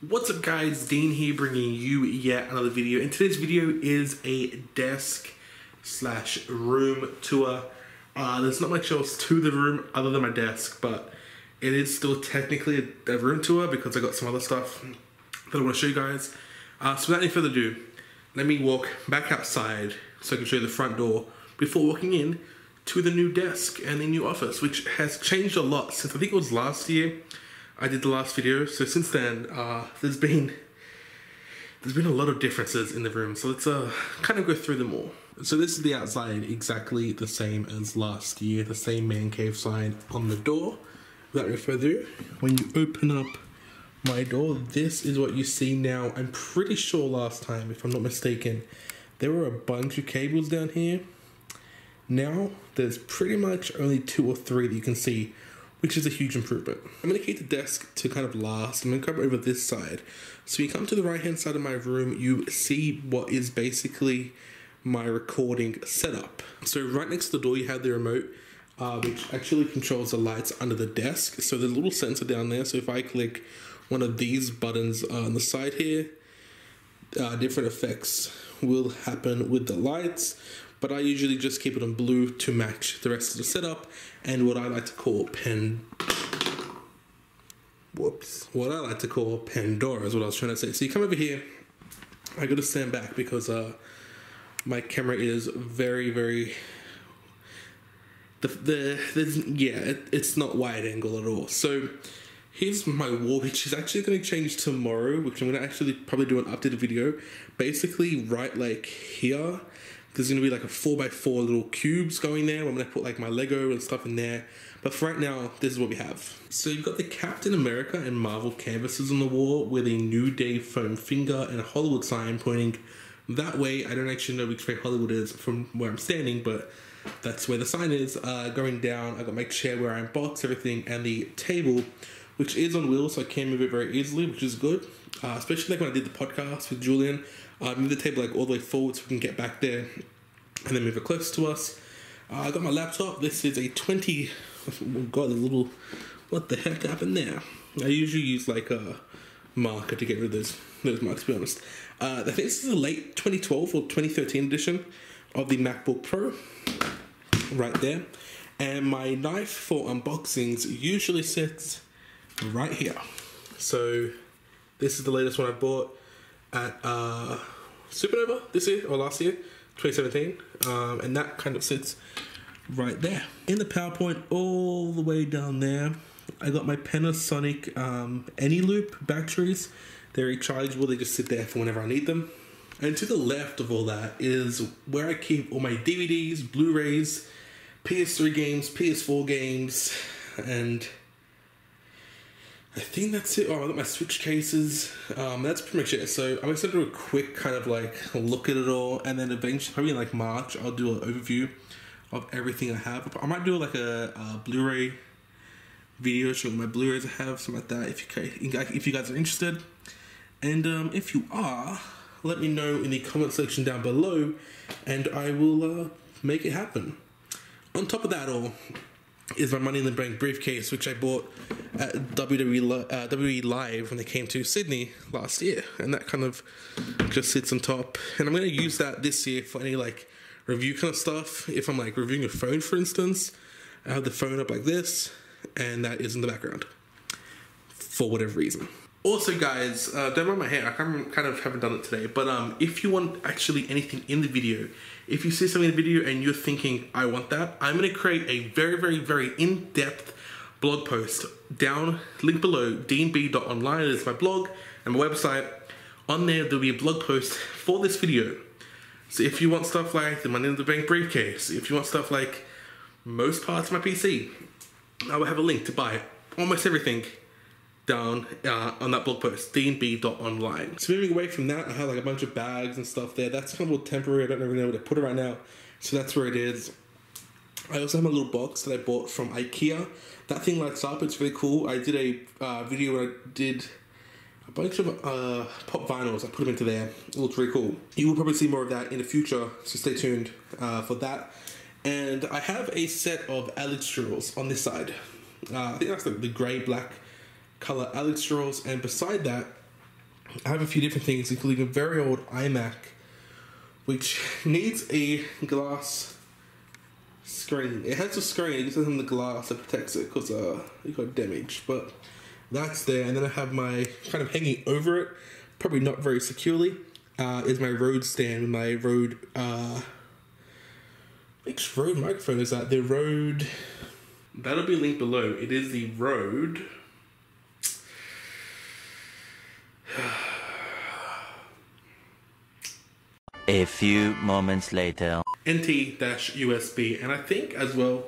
What's up guys, Dean here bringing you yet another video, and today's video is a desk slash room tour. There's not much else to the room other than my desk, but it is still technically a room tour because I got some other stuff that I want to show you guys. So without any further ado, let me walk back outside so I can show you the front door before walking in to the new desk and the new office, which has changed a lot since I think it was last year I did the last video. So since then, there's been a lot of differences in the room. So let's kind of go through them all. So this is the outside, exactly the same as last year. The same man cave sign on the door. Without any further ado, when you open up my door, this is what you see now. I'm pretty sure last time, if I'm not mistaken, there were a bunch of cables down here. Now there's pretty much only 2 or 3 that you can see, which is a huge improvement. I'm gonna keep the desk to kind of last. I'm gonna come over this side. So you come to the right hand side of my room, you see what is basically my recording setup. So right next to the door you have the remote, which actually controls the lights under the desk. So there's a little sensor down there. So if I click one of these buttons on the side here, different effects will happen with the lights. But I usually just keep it on blue to match the rest of the setup and what I like to call what I like to call Pandora is what I was trying to say. So you come over here, I gotta stand back because my camera is very it's not wide angle at all. So here's my wall, which is actually going to change tomorrow, which I'm going to actually probably do an updated video. Basically right like here, there's going to be like a 4x4 little cubes going there. I'm going to put like my Lego and stuff in there. But for right now, this is what we have. So you've got the Captain America and Marvel canvases on the wall with a New Day foam finger and a Hollywood sign pointing that way. I don't actually know which way Hollywood is from where I'm standing, but that's where the sign is. Going down, I got my chair where I unbox everything and the table, which is on wheels, so I can move it very easily, which is good. Especially like when I did the podcast with Julian. Move the table like all the way forward so we can get back there and then move it close to us. I got my laptop. This is a 20, got a little, what the heck happened there? I usually use like a marker to get rid of those marks, to be honest. I think this is a late 2012 or 2013 edition of the MacBook Pro, right there. And my knife for unboxings usually sits right here. So this is the latest one I bought at Supernova this year or last year, 2017, and that kind of sits right there. In the PowerPoint all the way down there, I got my Panasonic AnyLoop batteries. They're rechargeable, they just sit there for whenever I need them. And to the left of all that is where I keep all my DVDs, Blu-rays, PS3 games, PS4 games, and I think that's it. Oh, I got my Switch cases. That's pretty much it. So I'm just gonna do a quick kind of like look at it all, and then eventually, probably in like March, I'll do an overview of everything I have. I might do like a Blu-ray video showing my Blu-rays I have, something like that. If you guys are interested, and if you are, let me know in the comment section down below, and I will make it happen. On top of that all is my Money in the Bank briefcase, which I bought at WWE Live when they came to Sydney last year, and that kind of just sits on top. And I'm going to use that this year for any like review kind of stuff. If I'm like reviewing a phone, for instance, I have the phone up like this, and that is in the background for whatever reason. Also guys, don't mind my hair, I kind of haven't done it today, but if you want actually anything in the video, if you see something in the video and you're thinking, I want that, I'm going to create a very in-depth blog post down, link below, deanb.online, it is my blog and my website. On there, there'll be a blog post for this video. So if you want stuff like the Money in the Bank briefcase, if you want stuff like most parts of my PC, I will have a link to buy almost everything down on that blog post, deanb.online. So moving away from that, I have like a bunch of bags and stuff there. That's kind of all temporary. I don't really know where to put it right now. So that's where it is. I also have my little box that I bought from IKEA. That thing lights up. It's really cool. I did a video where I did a bunch of pop vinyls. I put them into there. It looks really cool. You will probably see more of that in the future, so stay tuned for that. And I have a set of Alex straws on this side. I think that's the grey-black color Alex straws, and beside that I have a few different things, including a very old iMac, which needs a glass screen. It has a screen, it just doesn't have the glass that protects it because it got damaged. But that's there, and then I have my kind of hanging over it, probably not very securely, is my Rode stand, my Rode, which Rode microphone is that? The Rode, that'll be linked below. It is the Rode, a few moments later. NT-USB, and I think as well,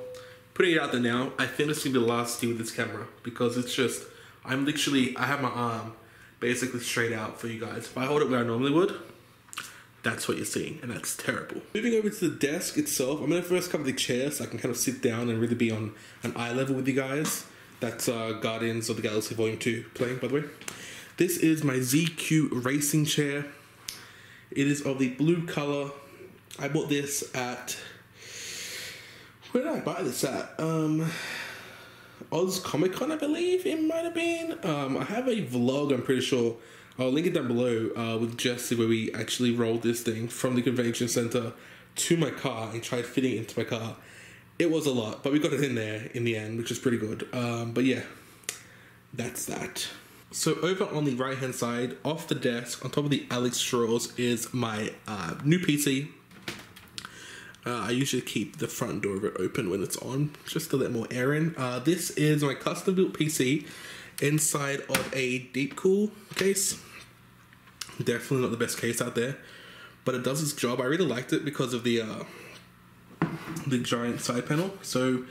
putting it out there now, I think this is gonna be the last day with this camera because it's just, I have my arm basically straight out for you guys. If I hold it where I normally would, that's what you're seeing, and that's terrible. Moving over to the desk itself, I'm gonna first cover the chair so I can kind of sit down and really be on an eye level with you guys. That's Guardians of the Galaxy Volume 2 playing, by the way. This is my ZQ racing chair. It is of the blue color. I bought this at, where did I buy this at? Oz Comic Con, I believe it might have been. I have a vlog, I'm pretty sure. I'll link it down below with Jesse, where we actually rolled this thing from the convention center to my car and tried fitting it into my car. It was a lot, but we got it in there in the end, which is pretty good. But yeah, that's that. So over on the right hand side, off the desk, on top of the Alex drawers, is my new PC. I usually keep the front door of it open when it's on, just to let more air in. This is my custom built PC inside of a deep cool case. Definitely not the best case out there, but it does its job. I really liked it because of the giant side panel. So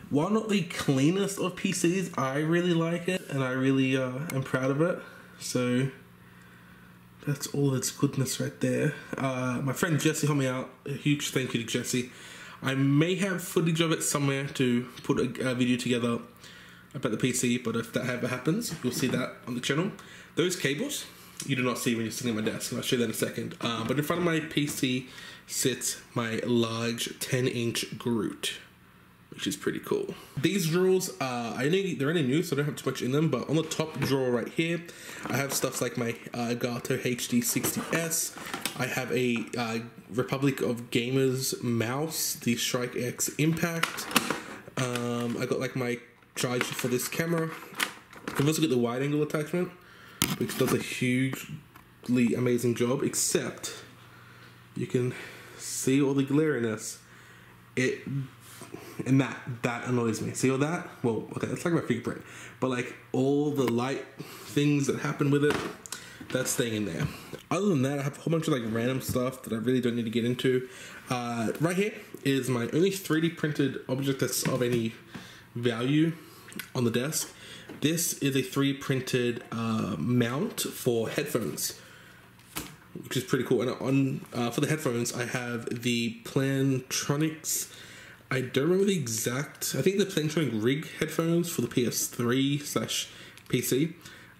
while not the cleanest of PCs, I really like it, and I really am proud of it. So that's all its goodness right there. My friend Jesse helped me out. A huge thank you to Jesse. I may have footage of it somewhere to put a video together about the PC, but if that ever happens, you'll see that on the channel. Those cables, you do not see when you're sitting at my desk, and I'll show you that in a second. But in front of my PC sits my large 10-inch Groot, which is pretty cool. These drawers, they're only new, so I don't have too much in them, but on the top drawer right here, I have stuff like my Elgato HD60S. I have a Republic of Gamers mouse, the Strike X Impact. I got like my charger for this camera. I've also got the wide angle attachment, which does a hugely amazing job, except you can see all the glariness. And that annoys me. See all that? Well, okay, that's like my fingerprint. But like all the light things that happen with it, that's staying in there. Other than that, I have a whole bunch of like random stuff that I really don't need to get into. Right here is my only 3D printed object that's of any value on the desk. This is a 3D printed mount for headphones, which is pretty cool. And on for the headphones, I have the Plantronics. I don't remember the exact. I think the Plantronic Rig headphones for the PS3/PC.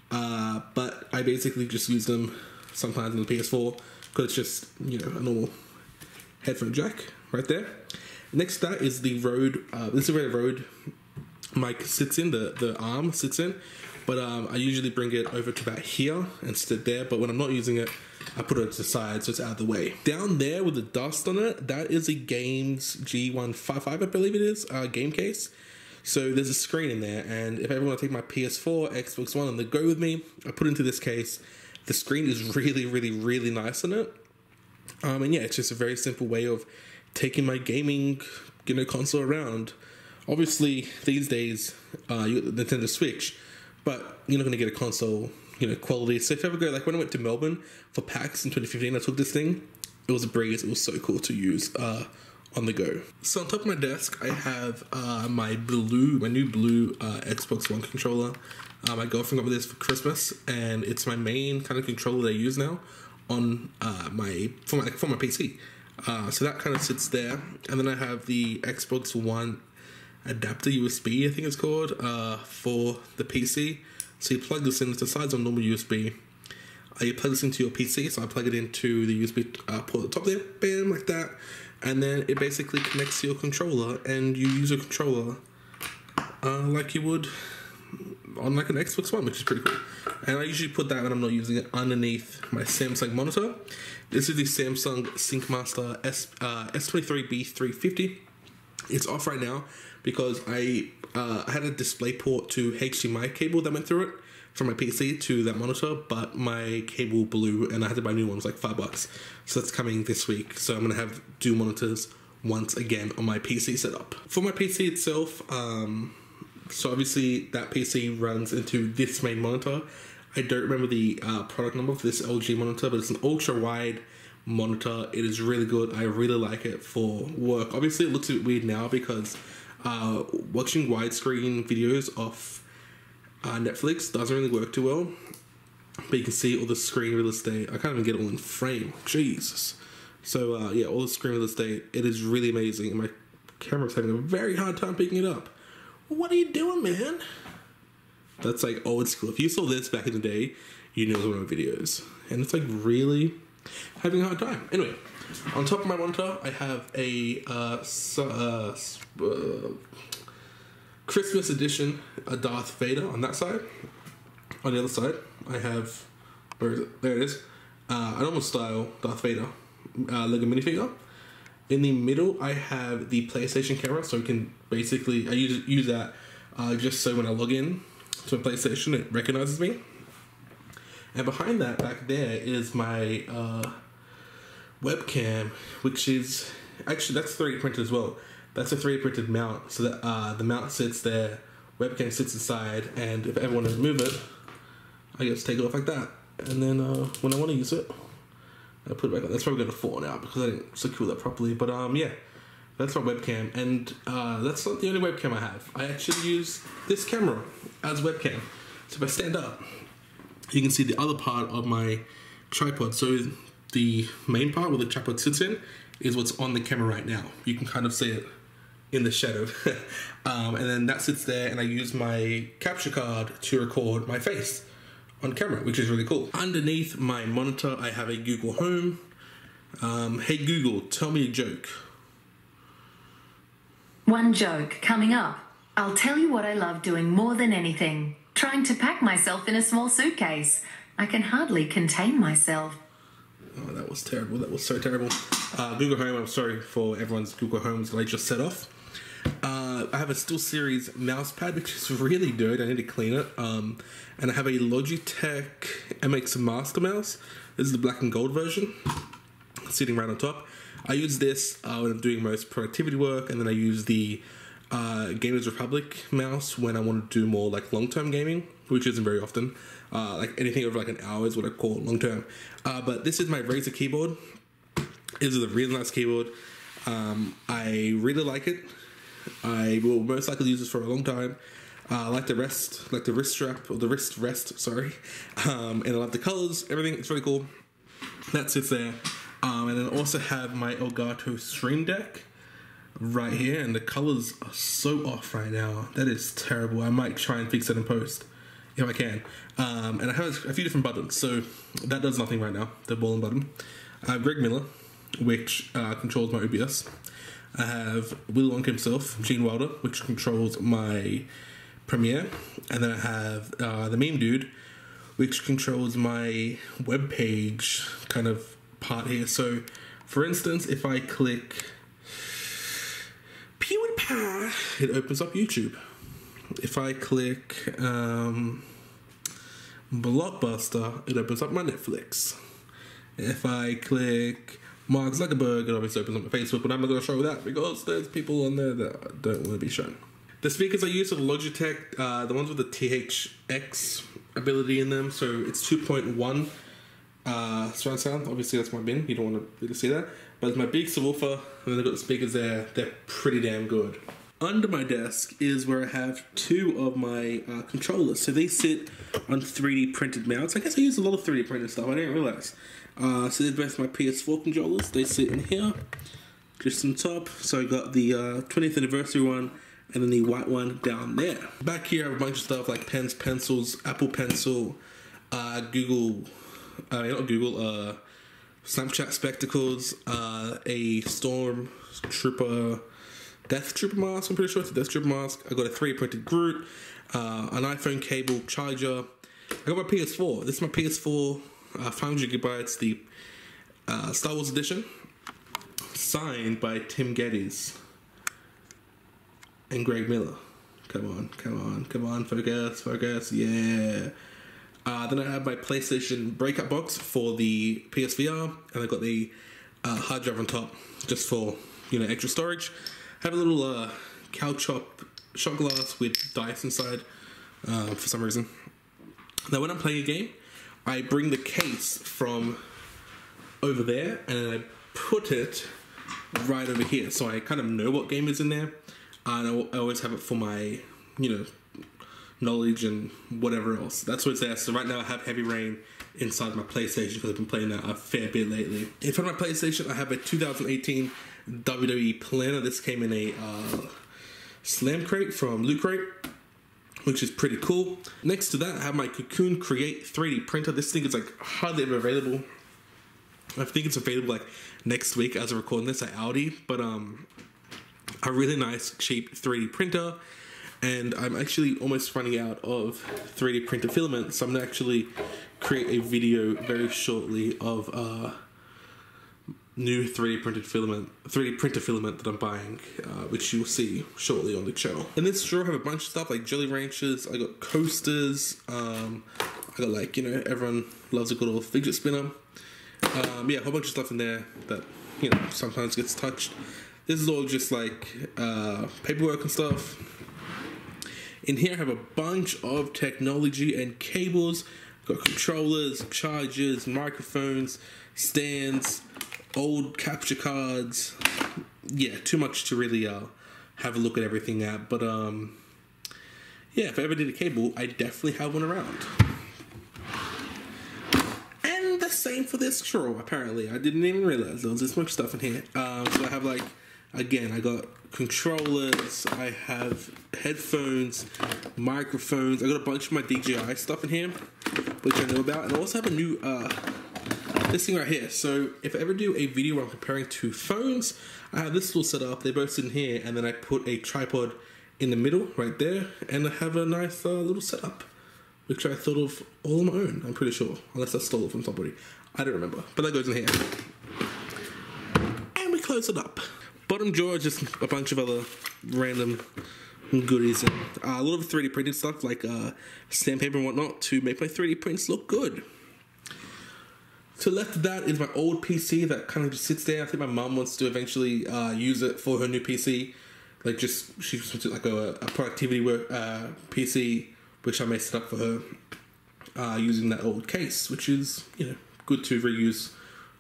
But I basically just use them sometimes on the PS4 because it's just, you know, a normal headphone jack right there. Next to that is the Rode. This is where the Rode mic sits in, the arm sits in. But I usually bring it over to about here and sit there. But when I'm not using it, I put it to the side so it's out of the way. Down there with the dust on it, that is a Games G155, I believe it is, game case. So there's a screen in there, and if I ever want to take my PS4, Xbox One, and they go with me, I put it into this case. The screen is really, really, really nice on it. And yeah, it's just a very simple way of taking my gaming, you know, console around. Obviously, these days, you got the Nintendo Switch, but you're not going to get a console, you know, quality. So if I ever go, like when I went to Melbourne for PAX in 2015, I took this thing. It was a breeze. It was so cool to use on the go. So on top of my desk, I have my new blue Xbox One controller. My girlfriend got me this for Christmas, and it's my main kind of controller that I use now on for my PC. So that kind of sits there, and then I have the Xbox One adapter USB, I think it's called, for the PC. So you plug this in, it's the size of normal USB. You plug this into your PC, so I plug it into the USB port at the top there, bam, like that. And then it basically connects to your controller, and you use your controller like you would on like an Xbox One, which is pretty cool. And I usually put that when I'm not using it underneath my Samsung monitor. This is the Samsung SyncMaster S23B350. It's off right now because I had a DisplayPort to HDMI cable that went through it from my PC to that monitor, but my cable blew and I had to buy new ones, like $5. So that's coming this week. So I'm gonna have dual monitors once again on my PC setup. For my PC itself, so obviously that PC runs into this main monitor. I don't remember the product number for this LG monitor, but it's an ultra wide monitor. It is really good. I really like it for work. Obviously it looks a bit weird now because watching widescreen videos off Netflix doesn't really work too well, but you can see all the screen real estate. I can't even get it all in frame. Jesus. So yeah, all the screen real estate, it is really amazing. And my camera's having a very hard time picking it up. What are you doing, man? That's like old school. If you saw this back in the day, you knew it was one of my videos. And it's like really having a hard time. Anyway, on top of my monitor, I have a Christmas edition Darth Vader on that side. On the other side, I have, where is it? There it is. A normal style Darth Vader Lego minifigure. In the middle, I have the PlayStation camera, so I can basically, I use that just so when I log in to a PlayStation, it recognizes me. And behind that, back there, is my webcam, which is, actually that's 3D printed as well. That's a 3D printed mount, so that the mount sits there, webcam sits inside, and if I ever want to remove it, I just take it off like that. And then when I want to use it, I put it back on. That's probably going to fall now because I didn't secure that properly. But yeah, that's my webcam. And that's not the only webcam I have. I actually use this camera as webcam. So if I stand up, you can see the other part of my tripod. So the main part where the tripod sits in is what's on the camera right now. You can kind of see it in the shadow. And then that sits there, and I use my capture card to record my face on camera, which is really cool. Underneath my monitor, I have a Google Home. Hey Google, tell me a joke. One joke coming up. I'll tell you what I love doing more than anything. Trying to pack myself in a small suitcase. I can hardly contain myself. Oh, that was terrible. That was so terrible. Google Home, I'm sorry for everyone's Google Homes that I just set off. I have a SteelSeries mouse pad, which is really dirty. I need to clean it. And I have a Logitech MX Master mouse. This is the black and gold version, sitting right on top. I use this when I'm doing most productivity work, and then I use the Gamers Republic mouse when I want to do more like long-term gaming, which isn't very often. Like anything over like an hour is what I call long-term. But this is my Razer keyboard. This is a really nice keyboard. I really like it. I will most likely use this for a long time. I like the wrist strap, or the wrist rest, sorry. And I love the colors, everything, it's really cool. That sits there. And then I also have my Elgato Stream Deck right here, and the colors are so off right now. That is terrible. I might try and fix it in post if I can. And I have a few different buttons, so that does nothing right now, the ball and button. I have Greg Miller, which controls my OBS. I have Willy Wonka himself, Gene Wilder, which controls my Premiere. And then I have the Meme Dude, which controls my web page kind of part here. So, for instance, if I click PewDiePie, it opens up YouTube. If I click Blockbuster, it opens up my Netflix. If I click Mark Zuckerberg, it obviously opens up my Facebook, but I'm not going to show that because there's people on there that don't want to be shown. The speakers I use are the Logitech, the ones with the THX ability in them, so it's 2.1 surround sound. Obviously that's my bin, you don't want to really see that, but it's my big subwoofer, and then I've got the speakers there. They're pretty damn good. Under my desk is where I have two of my controllers. So they sit on 3D printed mounts. I guess I use a lot of 3D printed stuff, I didn't realize. So they're both my PS4 controllers. They sit in here, just on top. So I got the 20th anniversary one, and then the white one down there. Back here I have a bunch of stuff like pens, pencils, Apple Pencil, Snapchat spectacles, a Stormtrooper Death Trooper mask, I'm pretty sure it's a Death Trooper mask. I got a 3D printed Groot. an iPhone cable, charger. I got my PS4. This is my PS4, 500 gigabytes, the Star Wars edition, signed by Tim Geddes and Greg Miller. Come on, focus, yeah. Then I have my PlayStation breakout box for the PSVR, and I got the hard drive on top, just for, extra storage. I have a little cow chop shot glass with dice inside, for some reason. Now when I'm playing a game, I bring the case from over there, and then I put it right over here, so I kind of know what game is in there, and I always have it for my, knowledge and whatever else. That's what's there. So right now I have Heavy Rain inside my PlayStation because I've been playing that a fair bit lately. In front of my PlayStation, I have a 2018 WWE planner. This came in a Slam crate from Loot Crate, which is pretty cool. Next to that, I have my Cocoon Create 3D printer. This thing is like hardly ever available. I think it's available like next week as I'm recording this at Aldi, but a really nice cheap 3D printer. And I'm actually almost running out of 3D printer filament, so I'm gonna actually create a video very shortly of new 3D printer filament that I'm buying, which you'll see shortly on the channel. In this drawer, I have a bunch of stuff like jelly ranchers. I got coasters. I got like everyone loves a good old fidget spinner. Yeah, a whole bunch of stuff in there that sometimes gets touched. This is all just like paperwork and stuff. In here I have a bunch of technology and cables. I've got controllers, chargers, microphones, stands, old capture cards. Yeah, too much to really have a look at everything at. But yeah, if I ever did a cable, I definitely have one around. And the same for this drawer, apparently. I didn't even realize there was this much stuff in here. So I have like, again, I got controllers, I have headphones, microphones, I got a bunch of my DJI stuff in here, which I know about, and I also have a new, this thing right here. So if I ever do a video where I'm comparing two phones, I have this little setup, they both sit in here, and then I put a tripod in the middle, right there, and I have a nice little setup, which I thought of all on my own, I'm pretty sure, unless I stole it from somebody. I don't remember, but that goes in here. And we close it up. Bottom drawer, just a bunch of other random goodies and a lot of 3D printed stuff like sandpaper and whatnot to make my 3D prints look good. To the left of that is my old PC that kind of just sits there. I think my mum wants to eventually use it for her new PC. Like she just wants like a productivity work PC, which I may set up for her using that old case, which is good to reuse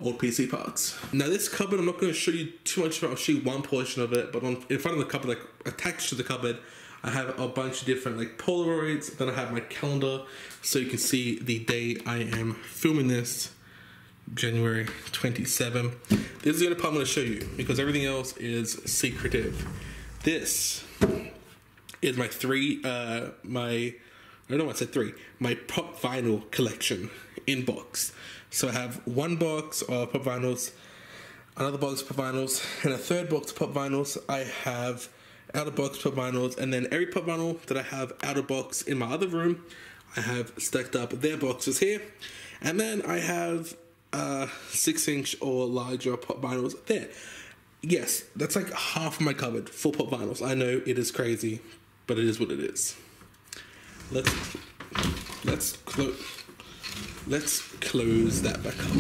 old PC parts. Now this cupboard, I'm not going to show you too much of it. I'll show you one portion of it, but in front of the cupboard, like attached to the cupboard, I have a bunch of different like Polaroids. Then I have my calendar, so you can see the day I am filming this, January 27. This is the only part I'm going to show you because everything else is secretive. This is my my pop vinyl collection in box. So I have one box of pop vinyls, another box of pop vinyls, and a third box of pop vinyls. I have out of box pop vinyls, and then every pop vinyl that I have out of box in my other room, I have stacked up their boxes here. And then I have 6-inch or larger pop vinyls there. Yes, that's like half of my cupboard full pop vinyls. I know it is crazy, but it is what it is. Let's close that back up,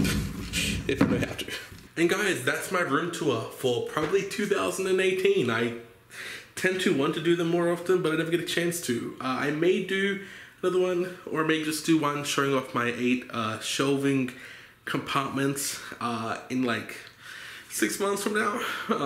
if I know how to. And guys, that's my room tour for probably 2018. I tend to want to do them more often, but I never get a chance to. I may do another one, or I may just do one showing off my 8 shelving compartments in like 6 months from now.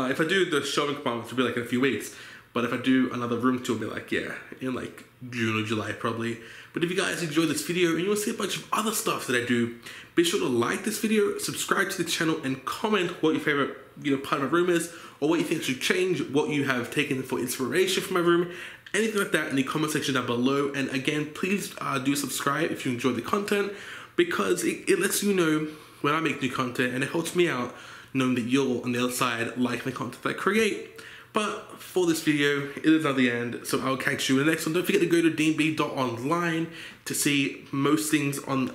If I do the shelving compartments, it'll be like in a few weeks. But if I do another room tour, it'll be like, yeah, in like June or July probably. But if you guys enjoyed this video and you want to see a bunch of other stuff that I do, be sure to like this video, subscribe to the channel, and comment what your favorite part of my room is, or what you think should change, what you have taken for inspiration from my room, anything like that in the comment section down below. And again, please do subscribe if you enjoy the content, because it lets you know when I make new content, and it helps me out knowing that you're on the other side liking the content that I create. But for this video, it is at the end, so I'll catch you in the next one. Don't forget to go to deanb.online to see most things on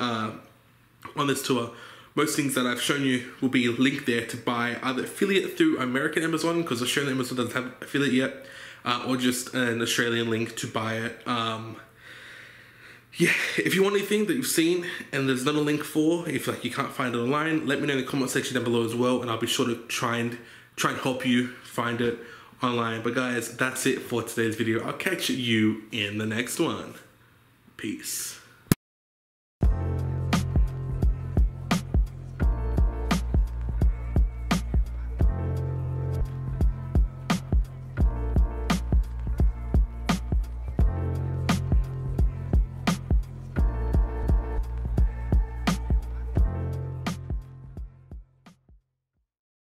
this tour. Most things that I've shown you will be linked there to buy either affiliate through American Amazon, because Australian Amazon doesn't have affiliate yet, or just an Australian link to buy it. Yeah, if you want anything that you've seen and there's not a link for, if like you can't find it online, let me know in the comment section down below as well, and I'll be sure to try and help you find it online. But guys, that's it for today's video. I'll catch you in the next one. Peace.